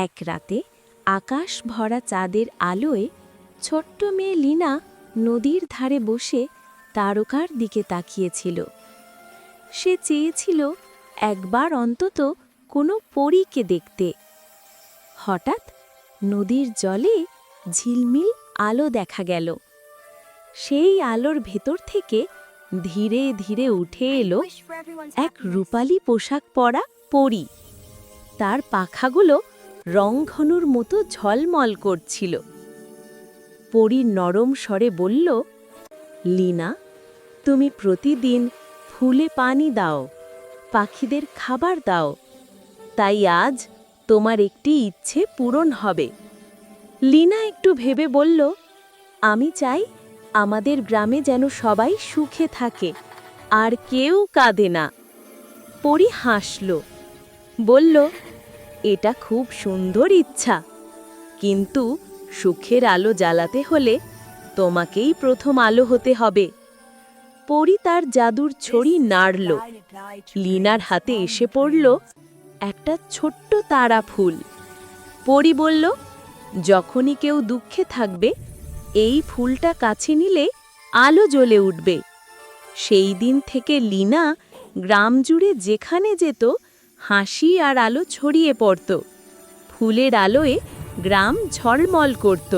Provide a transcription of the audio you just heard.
এক রাতে আকাশ ভরা চাঁদের আলোয় ছোট্ট মেয়ে লীনা নদীর ধারে বসে তারকার দিকে তাকিয়েছিল। সে চেয়েছিল একবার অন্তত কোনো পরীকে দেখতে। হঠাৎ নদীর জলে ঝিলমিল আলো দেখা গেল। সেই আলোর ভেতর থেকে ধীরে ধীরে উঠে এলো এক রূপালী পোশাক পরা পরী। তার পাখাগুলো রংধনুর মতো ঝলমল করছিল। পরীর নরম স্বরে বলল, লীনা, তুমি প্রতিদিন ফুলে পানি দাও, পাখিদের খাবার দাও, তাই আজ তোমার একটি ইচ্ছে পূরণ হবে। লীনা একটু ভেবে বলল, আমি চাই আমাদের গ্রামে যেন সবাই সুখে থাকে, আর কেউ কাঁদে না। পরী হাসল, বলল, এটা খুব সুন্দর ইচ্ছা, কিন্তু সুখের আলো জ্বালাতে হলে তোমাকেই প্রথম আলো হতে হবে। পরী তার জাদুর ছড়ি নাড়ল। লীনার হাতে এসে পড়ল একটা ছোট্ট তারা ফুল। পরী বলল, যখনই কেউ দুঃখে থাকবে, এই ফুলটা কাছে নিলে আলো জ্বলে উঠবে। সেই দিন থেকে লীনা গ্রাম জুড়ে যেখানে যেত হাসি আর আলো ছড়িয়ে পড়ত। ফুলের আলোয় গ্রাম ঝলমল করত।